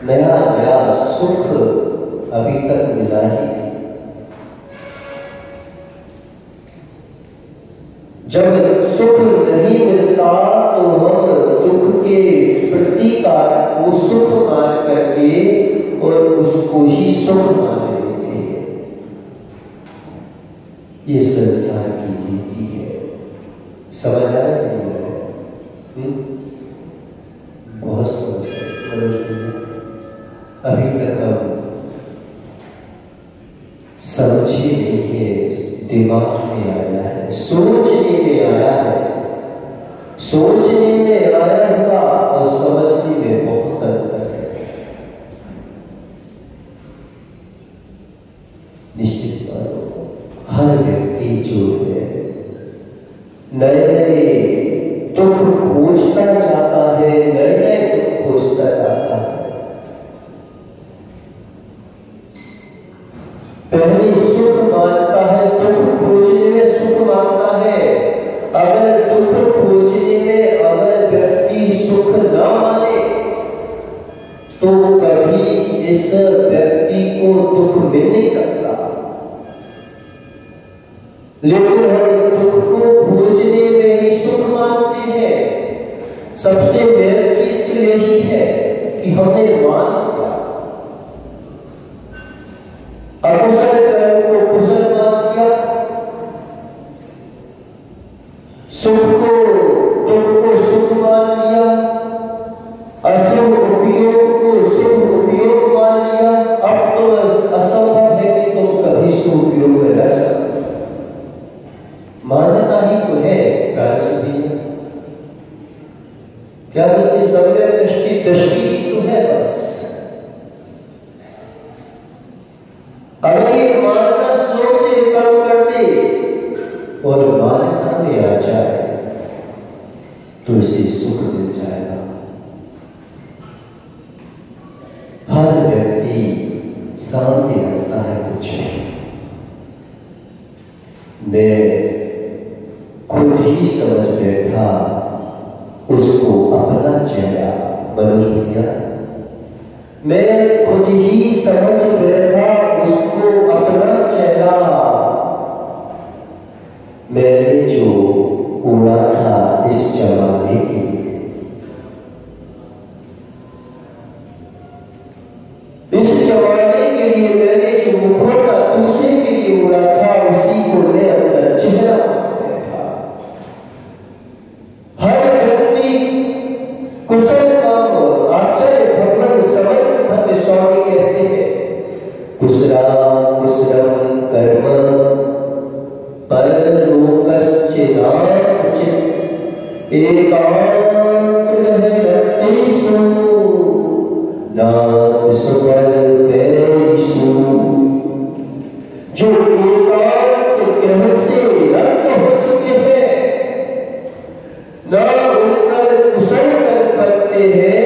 नया नया सुख अभी तक मिला ही नहीं। जब सुख नहीं मिलता तो हम दुख के प्रतीकार को सुख मान करके और उसको ही सुख मान लेते हैं। ये संसार की नीति है। समझ आ रहा है? बहुत समझ अभी तक हम समझे नहीं है, दिमाग में आया है, सोचने में आया है, सोचने में आया होगा और समझने में बहुत अंतर है। निश्चित बात हर व्यक्ति जो है नए नए दुख खोजता जाता है, नए नए दुख खोजता जाता है। पहले सुख मानता है, दुख खोजने में सुख मानता है। अगर दुख खोजने में अगर व्यक्ति सुख न माने तो कभी इस व्यक्ति को दुख मिल नहीं सकता। लेकिन हम दुख को खोजने में ही सुख मानते हैं। सबसे मेन चीज तो यही है कि हमने मान लिया, अकुशल कर्म को कुशल मान लिया, सुख को दुख को सुख मान लिया, अशुभ उपयोग को शुभ उपयोग मान लिया। अब तो असंभव है कि तुम कभी शुभ उपयोग में रह सकते। मान्यता ही तो है क्या समय दृष्टि ही तो है बस। अगर ये मानना सोच कम करते और मान्यता में आ जाए तो इसे सुख मिल जाएगा। हर व्यक्ति सामने रखता है कुछ। मैं खुद ही समझ बैठा उसको अपना चेहरा मनोज भैया, मैं खुद ही समझ बैठा उसको अपना चेहरा। मैंने जो उड़ा था इस जमाने के लिए, इस जमाने के लिए मैंने जो मुखौटा दूसरे के लिए उड़ा था उसी को मैं अपना चेहरा बैठा। हर व्यक्ति कुशल काम, आचार्य भगवान समर्थ भक्त स्वामी कहते हैं, कुशलम कुशलम कर्म परलोकश्चिदाचित एकांत रहतेषु नाथ सुकल्पेषु। जो एकांत ग्रह से रक्त हो चुके हैं, ना उनकर कुशल कर्म बनते हैं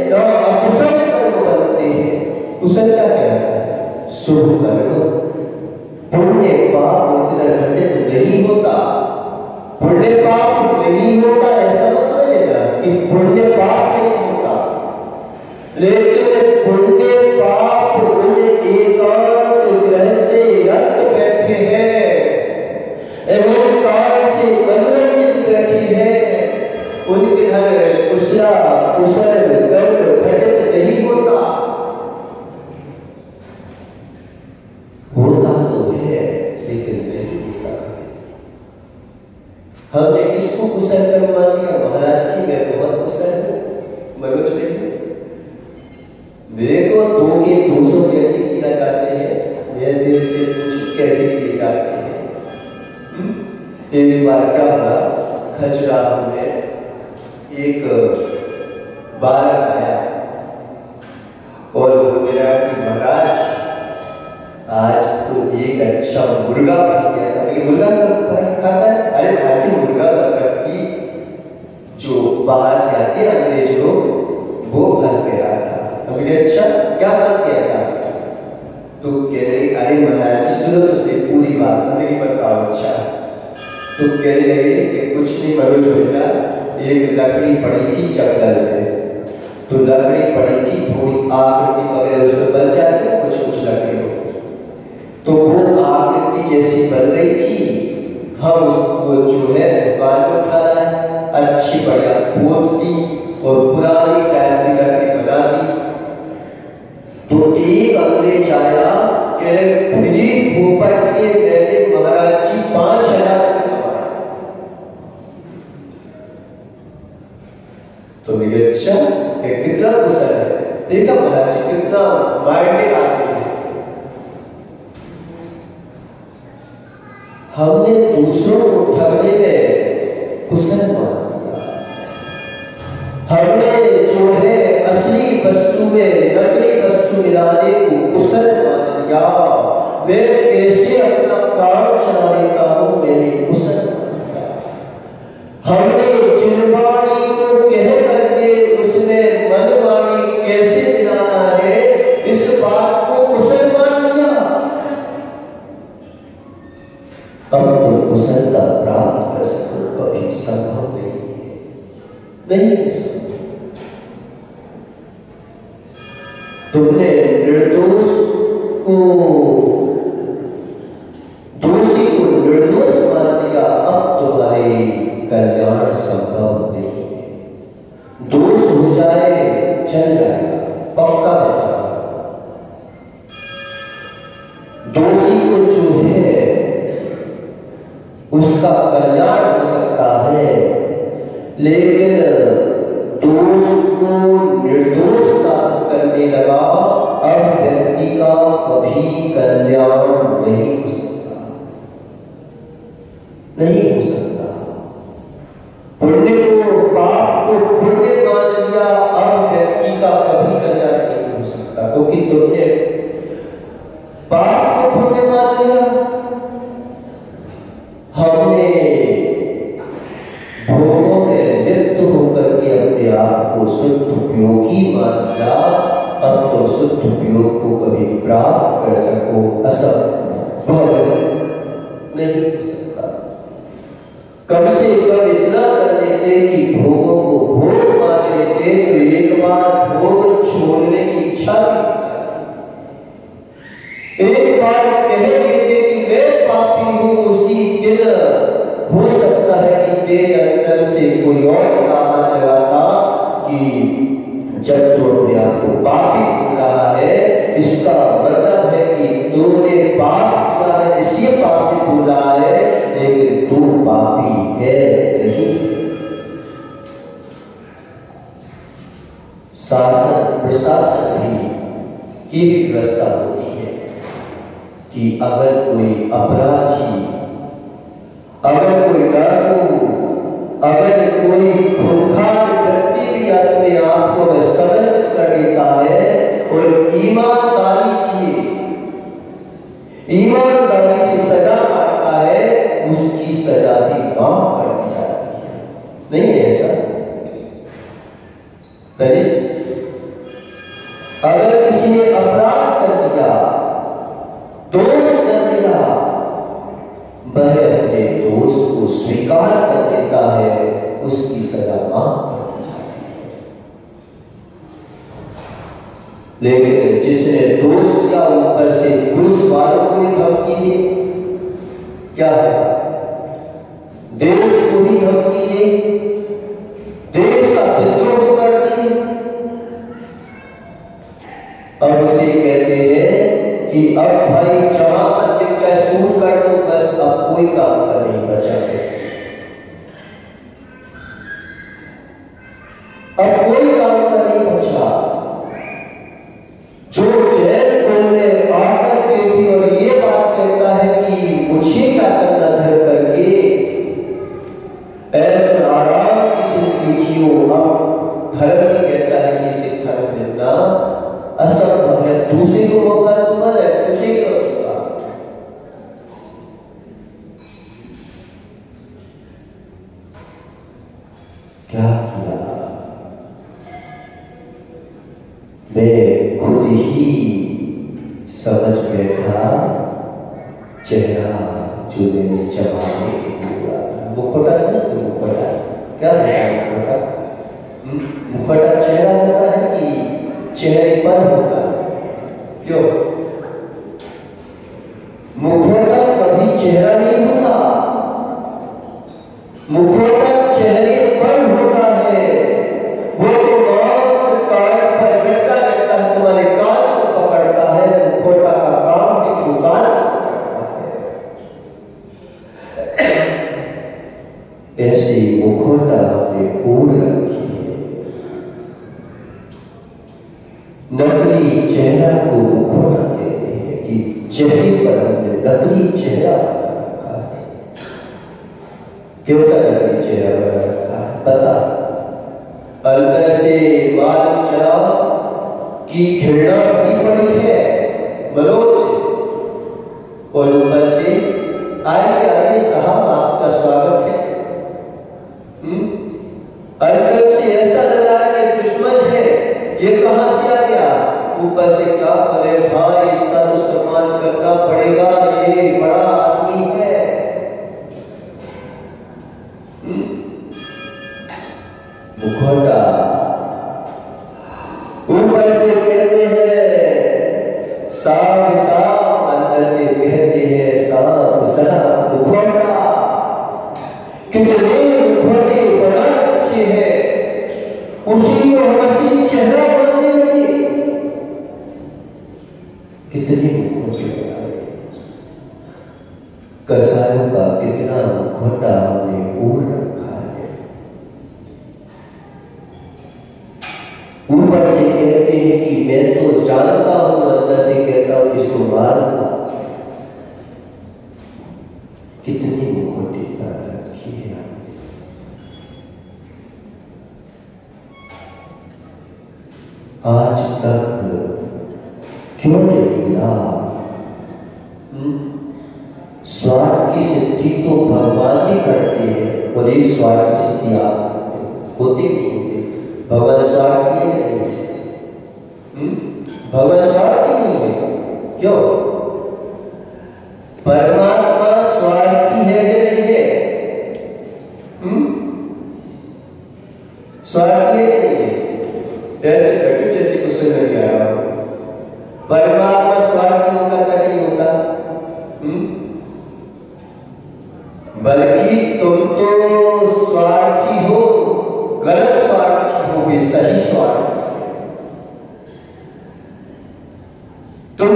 ना अकुशल कर्म बनते हैं। कुशल का क्या है? शुभ कर्म। पुण्य पाप उनके घटित नहीं होता। पुण्य पाप नहीं होता ऐसा मत समझेगा कि पुण्य पाप नहीं होता, लेकिन पुण्य पाप उन एकांत ग्रह से रक्त बैठे हैं, एवं काल से मनोरंजित बैठी है। उनके घर कुशल कर्म घटित नहीं होता। होता तो है लेकिन नहीं होता। हमने किसको कुशल कर्म मान लिया? महाराज जी मैं बहुत कुशल हूं, मनोज भैया मेरे को 2 के 200 कैसे किया जाते हैं, मेरे से कुछ कैसे किए जाते हैं। एक बार क्या हुआ, खजुराहो में एक बालक आया और वो मेरा कि महाराज आज तो एक अच्छा मुर्गा फंस गया था। ये मुर्गा खाता है? अरे भाजी मुर्गा की जो बाहर से आते अंग्रेज लोग वो फंस गया था। हमने अच्छा क्या फंस गया था? तो कह रहे अरे महाराज जी सुनो तो सही पूरी बात, हमने नहीं बताओ। अच्छा तो कहने लगे कि कुछ नहीं मनोज भैया, एक लकड़ी पड़ी थी चक्कर में, तो लकड़ी पड़ी थी थोड़ी आग की वगैरह उसमें बच जाती है कुछ कुछ लकड़ी बन रही थी, हम उसको जो है दुकान को उठा लाए, अच्छी बढ़िया पोत दी और पुरानी टाइप की करके बना दी। तो एक अंग्रेज आया कि फिलिप पोपट के मैंने महाराज जी 5,000 रुपये कमाए। तो मेरे अच्छा कितना कुशल है, देखा महाराज जी कितना माइंडेड आदमी है। हमने दूसरों को ठगने में कुशल मान लिया, हमने जो है असली वस्तु में नकली वस्तु मिलाने को कुशल मान लिया। मैं कैसे अपना काम चला लेता हूं, मैंने कुशल मान लिया। हमने जिनवाणी को कह करके उसमें मनवाणी कैसे मिलाना है, इस बात को कुशल मान लिया। अब तो कुशलता प्राप्त कर सको कभी संभव नहीं है तुमने निर्दोष को दोषी को निर्दोष मान दिया, अब तुम्हारे कल्याण संभव नहीं है। दोष हो जाए चल जाएगा, पक्का बता। दोषी को जो है उसका कल्याण हो सकता है, लेकिन दोष को निर्दोष साबित करने लगा, अब व्यक्ति का कभी कल्याण नहीं हो सकता, नहीं हो सकता। पुण्य को पाप को पुण्य मान लिया, अब व्यक्ति का कभी कल्याण नहीं हो सकता, क्योंकि तुमने पाप को पुण्य मान लिया। हमने भोगों में लिप्त होकर के अपने आप को शुद्ध उपयोगी मान लिया, अब तो शुद्ध उपयोग को कभी प्राप्त कर सको असंभव नहीं हो सकता। कम से कम इतना कर लेते कि भोगों को भोग मान लेते, तो एक बार भोग छोड़ने की इच्छा भी, एक बार कह देते कि मैं पापी हूं, उसी दिन हो सकता है कि तेरे अंदर से कोई और दावा चलाता कि जब तू अपने आप को पापी बोल रहा है, इसका मतलब है कि तूने पाप किया है इसलिए पापी बोल रहा है, लेकिन तू पापी है नहीं। शासन प्रशासन भी की व्यवस्था होती है कि अगर कोई अपराधी, अगर कोई डाकू, अगर कोई खूंखार व्यक्ति भी अपने आप को समर्पित कर देता है और ईमानदारी से सजा काटता है, उसकी सजा भी माफ कर दी जाती है। नहीं है ऐसा? अगर किसी ने अपराध कर दिया, दोष कर दिया, वह अपने दोष को स्वीकार कर देता है, उसकी सजा माफ कर दी जाती है। लेकिन जिसने दोष किया ऊपर से पुलिस वालों को ही धमकी दे, क्या है? देश को ही धमकी दे, देश का विद्रोह कर दे, अब उसे कहते हैं कि अब भाई जहां पर चाहे सूट कर दो, बस अब कोई काम का नहीं बचा है, अब कोई काम का नहीं बचा। जो जेल में आकर के भी और ये बात कहता है कि मुझे क्या करना घर करके, ऐसे आराम की जिंदगी जियो, अब धर्म ही कहता है कि इसे धर्म मिलना असंभव है। दूसरे को मौका दूंगा, तुझे क्यों दूंगा? क्या किया? मैं खुद ही समझ बैठा चेहरा जो मैंने जमाने मुखौटा समझ, मुखौटा क्या है? मुखौटा चेहरा होता है कि चेहरे पर होगा? क्यों? मुखौटा कभी चेहरा नहीं होता, मुखौटा चेहरे पर होता है। वो तो मौत कान पर झटका देता है, तुम्हारे कान को पकड़ता है। मुखौटा का काम है कि कान पकड़ता है। ऐसे मुखौटा अपने ओढ़ रखी है। नकली चेहरा को मुखौटा कहते हैं कि चेहरे पर हमने नकली चेहरा रखा है। कैसा नकली चेहरा बना रखा है पता? अंदर से मालूम चला कि घृणा भी पड़ी है, मनोज, और ऊपर से आइए आइए साहब आपका स्वागत है। अंदर से ऐसा लगा कि दुश्मन है, ये कहां से आ गया? ऊपर से क्या करे भाई, इसका तो सम्मान करना पड़ेगा, ये बड़ा आदमी है। मुखौटा ऊपर से कहते हैं साफ साफ, अंदर से कहते हैं साफ साफ। मुखौटा कितने मुखौटे बना रखे हैं, उसी को हम असली चेहरा मानने लगे। कितने मुखौटे बनाए, कसायों का कितना मुखौटा हमने ओढ़ रखा है। ऊपर से कहते हैं कि मैं तो जानता हूं, अंदर से कहता हूं इसको मारूंगा। कितने मुखौटे बना रखे हैं। आज तक क्यों नहीं मिला? स्वार्थ की सिद्धि तो भगवान ही करते हैं, और एक स्वार्थ की सिद्धि आप होती नहीं होती। भगवान स्वार्थी नहीं है। भगवान स्वार्थी नहीं है। क्यों? परमात्मा स्वार्थी है कि नहीं है? स्वार्थी है कि नहीं है? ऐसे बैठो जैसे कुछ समझ नहीं आ रहा। परमात्मा स्वार्थी होता क्या नहीं होता? बल्कि तुम तो स्वार्थी हो, गलत स्वार्थी हो, भी सही स्वार्थी। तुम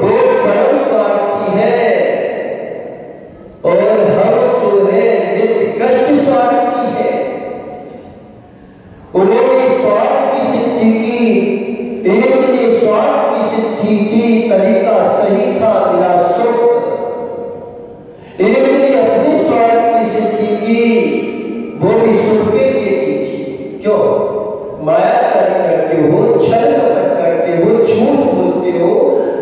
बहुत बड़ा स्वार्थी है, और हम जो है नित्य कष्ट स्वार्थी है। उन्होंने स्वार्थ की सिद्धि की, एक ने स्वार्थ की सिद्धि की तरीका सही था, मिला सुख। एक ने अपने स्वार्थ की सिद्धि की, वो भी सुख के लिए की। क्यों? मायाचारी करते हो, छल कपट करते हो, झूठ बोलते हो,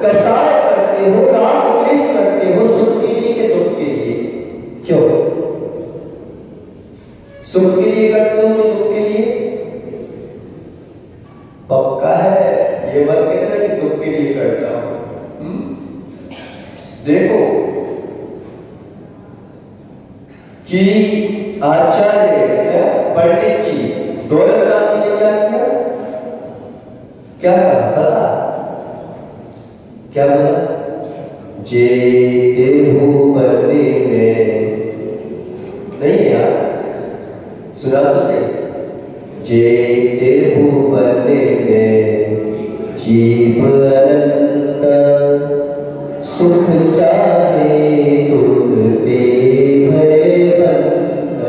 कसाय करते हो, राग द्वेष करते हो, सुख के लिए कि दुख के लिए? क्यों? सुख के लिए करते हो, दुख के लिए? पक्का है, ये मत कहना कि दुख के लिए करता हूं। देखो कि आचार्य पंडित जी दौलतराम जी ने क्या किया? क्या कहा पता? क्या बोला? जे देहु बदले में, नहीं यार सुना तो सही। जे देहु बदले में जीव अनंत, सुख चाहे दुख दे भरे बंद,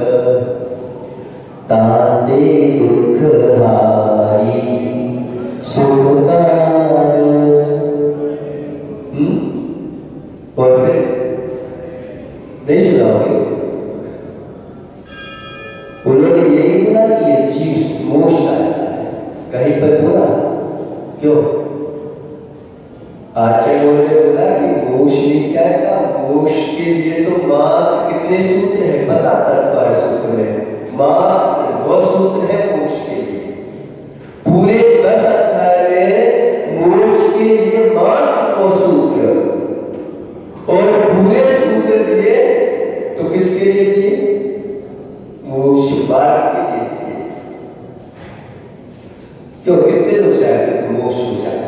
ताले दुख हारी सुखदार। और फिर नहीं सुनाओगे? उन्होंने यही बोला कि ये जीव मोक्ष चाहता है, कहीं पर बोला? क्यों? आचार्य ने बोला कि मोक्ष नहीं चाहता, मोक्ष के लिए तो मात्र कितने सूत्र हैं पता? 10 सूत्र में मात्र 2 सूत्र है मोक्ष के लिए। पूरे 10 अध्याय में मोक्ष के लिए मात्र 2 सूत्र, और पूरे सूत्र दिए तो किसके लिए दिए? मोक्ष मार्ग के लिए दिए। क्यों? कितने लोग चाहते हैं मोक्ष हो जाए?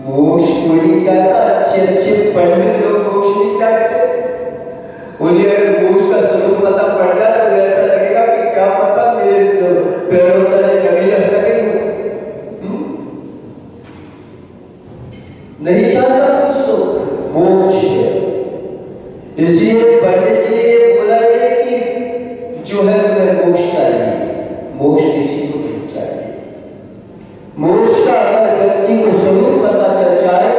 मोक्ष कोई नहीं चाहता, अच्छे अच्छे पंडित लोग मोक्ष नहीं चाहते। उन्हें अगर मोक्ष का स्वरूप पता पड़ जाए तो ऐसा लगेगा कि क्या पता मेरे जो पैरों तले जमीन लगे नहीं चाहता कुछ सुख मोक्ष है। इसलिए पंडित जी ने बोला है कि जो है तुम्हें मोक्ष चाहिए, मोक्ष किसी को नहीं चाहिए। मोक्ष का अगर व्यक्ति को स्वरूप पता चल जाए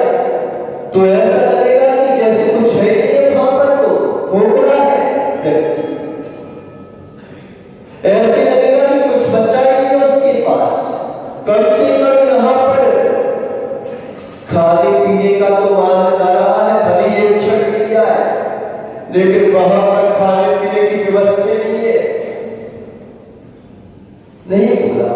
तो ऐसा लगेगा कि जैसे कुछ है नहीं वहां पर, तो खोखला है व्यक्ति, ऐसे लगेगा कि कुछ बचा ही नहीं उसके पास। कम से कम यहाँ पर खाने पीने का तो मान आ रहा है, भले एक छठ दिया है, लेकिन वहां पर खाने पीने की व्यवस्था नहीं है। नहीं बोला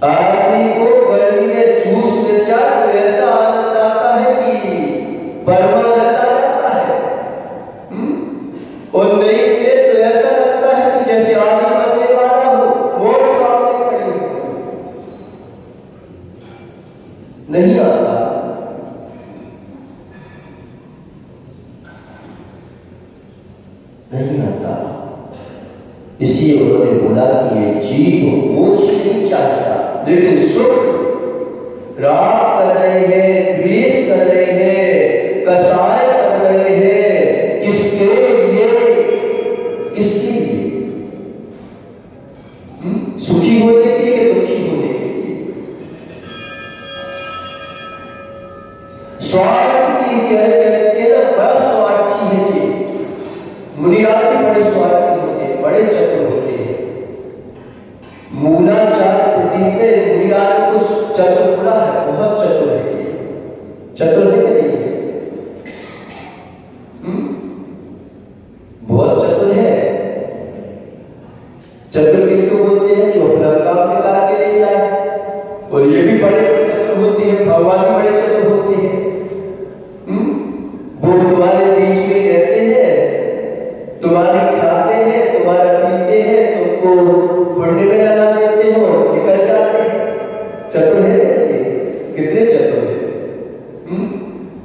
आदमी को गर्मी में जूस मिल जाए तो ऐसा आनंद आता है कि परमानंद आता है, और नहीं मिले तो ऐसा लगता है कि जैसे आज ही मरने वाला हो, मौत सामने खड़ी हो। नहीं आता, नहीं आता। इसलिए उन्होंने बोला कि ये जीव मोक्ष नहीं चाहता, लेकिन सुख राग कर रहे हैं, द्वेष कर रहे हैं, कसाय कर रहे हैं। किसके लिए? किसके लिए? सुखी होने के लिए, दुखी होने के लिए? स्वार्थ की कहते हैं ना, बड़ा स्वार्थी है जी। मुनिराज बड़े स्वार्थी होते हैं, बड़े चतुर होते हैं। मूलाचार प्रदीप में मुनिराज को चतुर बोला है, बहुत चतुर है। चतुर है कि नहीं? बहुत चतुर है। चतुर किसको बोलते हैं? जो अपना काम निकाल के ले जाए। और ये भी बड़े चतुर होते हैं, भगवान भी बड़े चतुर होते हैं। वो तुम्हारे बीच में रहते हैं, तुम्हारी खाते हैं, तुम्हारा पीते हैं, तुमको पढ़ने में लगा देते हो, निकल जाते हैं। चतुर है ये, कितने चतुर है।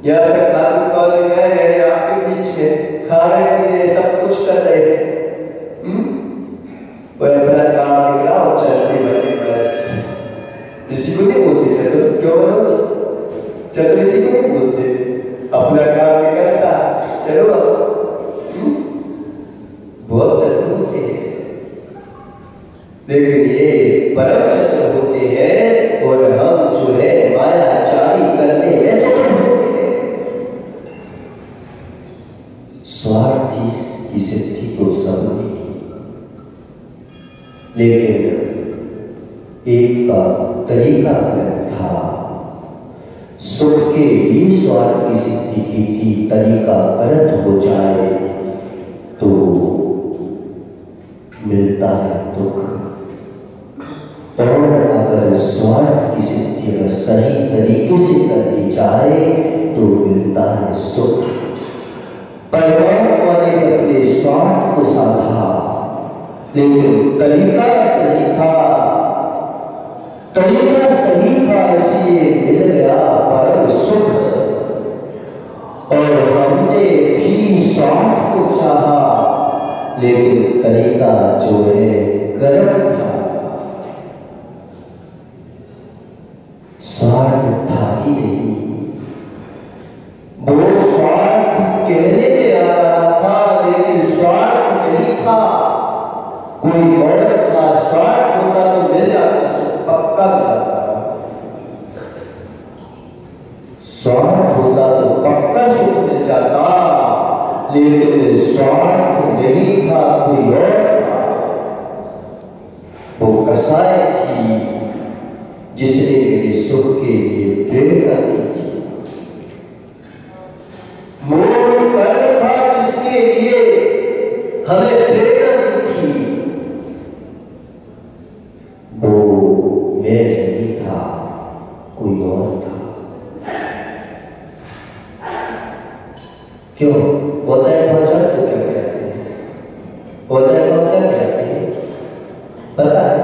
यहाँ पे खाते कॉल गए आपके बीच में, खा रहे पी रहे, सब कुछ कर रहे हैं, और अपना काम निकला और चलते बने बस। इसी को नहीं बोलते चतुर। क्यों बोलो चतुर? इसी को नहीं बोलते। अपना काम निकलता, चलो बहुत चतुर होते हैं, लेकिन ये परम चतुर होते हैं, और हम जो है मायाचारी करने में चतुर होते हैं। स्वार्थी की सिद्धि को समझी, लेकिन एक का तरीका था, सुख के लिए स्वार्थ की सिद्धि की थी। तरीका गलत हो जाए तो मिलता है दुख, और अगर स्वार्थ की सिद्धि अगर सही तरीके से कर दी जाए तो मिलता है सुख। परमात्मा ने अपने स्वार्थ को साधा, लेकिन तरीका सही था, तरीका सही था, इसलिए मिल गया परम सुख। और हमने भी स्वार्थ को चाहा, लेकिन तरीका जो है गलत था। स्वार्थ था ही नहीं, वो स्वार्थ कहने में आ रहा था, लेकिन स्वार्थ नहीं था। कोई और था, स्वार्थ होता तो मिल जाता, पक्का मिलता। स्वार्थ होता तो पक्का सुख मिल जाता, लेकिन स्वार्थ नहीं था, कोई और था। वो कसाय थी जिसने मेरे सुख के लिए प्रेरणा दी थी। मोह कर्म था जिसके लिए हमें प्रेरणा दी थी। वो मैं नहीं था, कोई और था। क्यों होता है भाषा तो क्या कहते हैं? होता है क्या कहते हैं? पता है?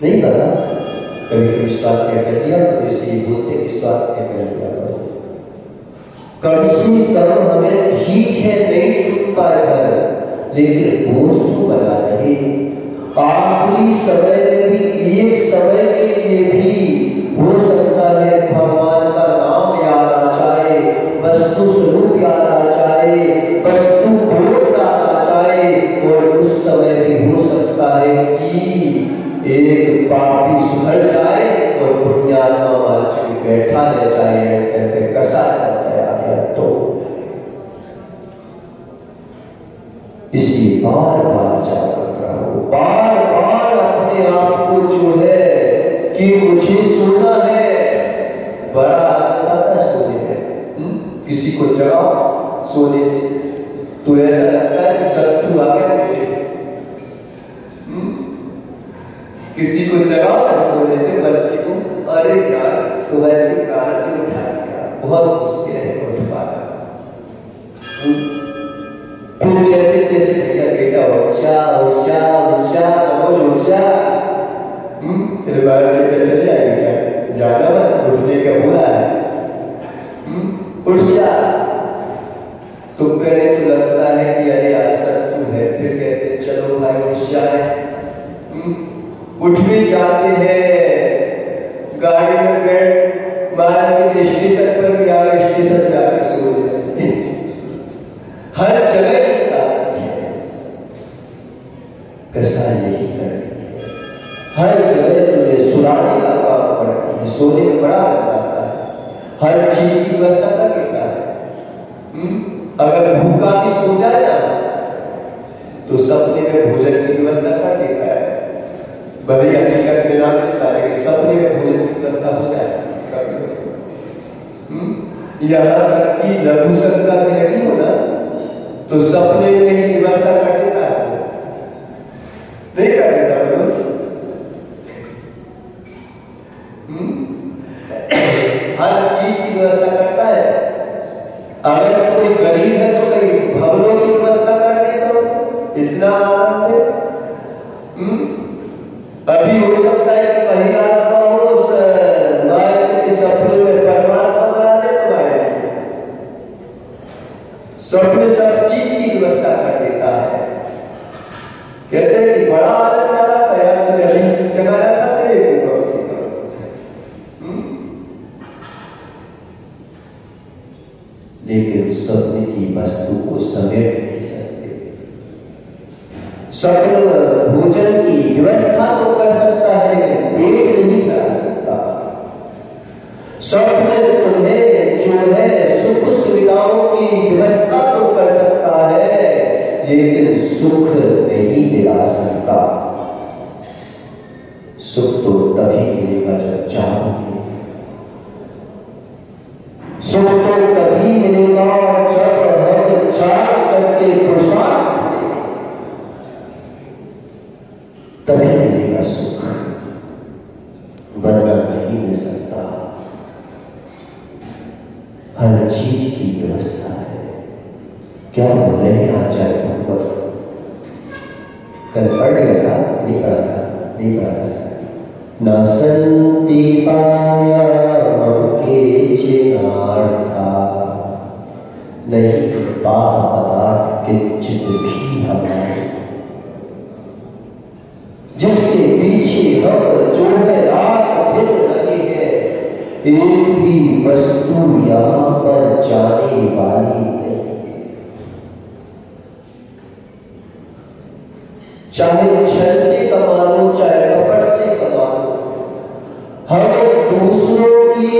नहीं पता, कभी कभी स्वाध्याय कर दिया तो ऐसे ही बोलते कि स्वाध्याय कर दिया करो। कम से कम हमें ठीक है नहीं छूट पाए घर, लेकिन बोझ तो बना रहे। आखिरी समय में भी एक समय के लिए भी हो सकता है भगवान का नाम याद आ जाए, वस्तु स्वरूप याद आ जाए, वस्तु बोध याद आ जाए, और उस समय भी हो सकता है कि एक पापी सुधर जाए और पुण्यात्मा वांछित बैठा रह जाए, कहते कसा गया तो। इसलिए बार बार जागृत रहो, बार बार अपने आप को जो है कि मुझे सोना है, बड़ा आदत आता है सोने में। किसी को जगाओ सोने से तो ऐसा लगता है कि शत्रु आ गया। किसी को जगाओ ना सोने से, बच्चे को, अरे यार सुबह से कार से उठा दिया, बहुत मुश्किल है उठ पाना। फिर जैसे जैसे भैया बेटा ऊर्जा ऊर्जा ऊर्जा रोज ऊर्जा, फिर बाहर चलते चले जाएंगे, जाना मत, उठने का बुरा है, ऊर्जा। तो कहने तो लगता है कि अरे यार शत्रु है, फिर कहते चलो भाई ऊर्जा है, उठ भी जाते हैं, गाड़ी में बैठ महाराज जी स्टेशन पर भी आ गए, स्टेशन जाके सो जाते। हर जगह की बात है, कैसा यही करती है, हर जगह तुम्हें सुनाने का काम करती है, सोने में बड़ा लगता है, हर चीज की व्यवस्था कर देता है। अगर भूखा भी सो जाए ना तो सपने में भोजन की व्यवस्था कर देता है, बड़ी हकीकत में ना मिलता है कि सपने में भोजन की व्यवस्था हो जाए। यहाँ तक कि लघु शंका भी लगी हो ना तो सपने में ही व्यवस्था कर देता है, नहीं कर देता रोज। हर चीज की व्यवस्था करता है। अगर कोई गरीब है तो कई भवनों की व्यवस्था कर दे, सब इतना आनंद है। अभी हो सकता है कि महिला के सपने में परमात्मा बनाने को आए, सपने सब चीज की व्यवस्था कर देता है। कहते हैं कि बड़ा आनंद आ रहा था यार, तुमने अभी जगाया था तेरे को कम से कम। लेकिन सपने की वस्तु को समेट नहीं सकते। सपने भोजन की व्यवस्था तो कर सकता है लेकिन पेट नहीं करा सकता। सपने तुम्हें जो है सुख सुविधाओं की व्यवस्था तो कर सकता है लेकिन सुख नहीं दिला सकता। सुख तो तभी मिलेगा जब चाहोगे, सुख तो तभी मिलेगा जब हम चाह करके पुरुषार्थ, तभी मिलेगा सुख, वरना नहीं मिल सकता। हर चीज की व्यवस्था है। क्या बोले आ जाए भगवत, कल पढ़ लिया था, नहीं पढ़ा था, नहीं पढ़ा था। न संति पाया के चिनार्था, नहीं पदार्थ किंचित भी हमारे, जिसके पीछे हम जो है रात दिन लगे हैं, एक भी वस्तु यहां पर जाने वाली नहीं है। चाहे छल से कमा लो, चाहे कपट से कमा लो, हम दूसरों की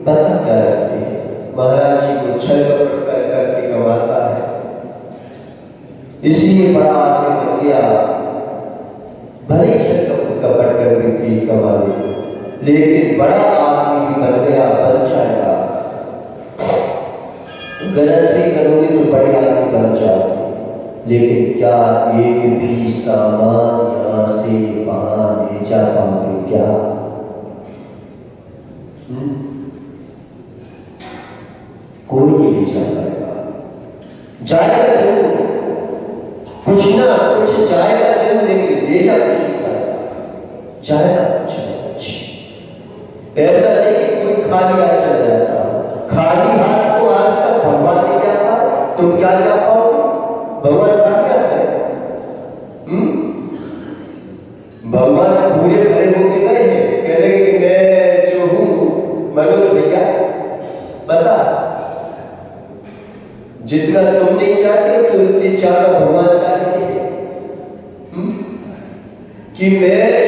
पता करते हैं। महाराज जी को छल कपट करके कमाता है, इसलिए बड़ा आदमी बन गया। भले छल कपट करके कमा ले, लेकिन बड़ा आदमी भी बन गया, बन जाएगा। गलत भी करोगे तो बड़े आदमी बन जाओगे, लेकिन क्या एक भी सामान यहां से वहां ले जा पाओगे क्या? कोई नहीं ले जा पाएगा। जाएगा जरूर, कुछ ना कुछ जाएगा जरूर, लेकिन ले जा कुछ नहीं पाएगा। चाहेगा कुछ ऐसा नहीं कि कोई खाली हाथ चल जाता। खाली हाथ को आज तक भगवान नहीं जा पाए, तुम क्या जा पाओगे? भगवान कहाँ क्या है? भगवान पूरे भरे होके गए हैं, कह रहे कि मैं जो हूं मनोज भैया बता, जितना तुम नहीं चाहते तो उतने चारों भगवान चाहते हैं कि मैं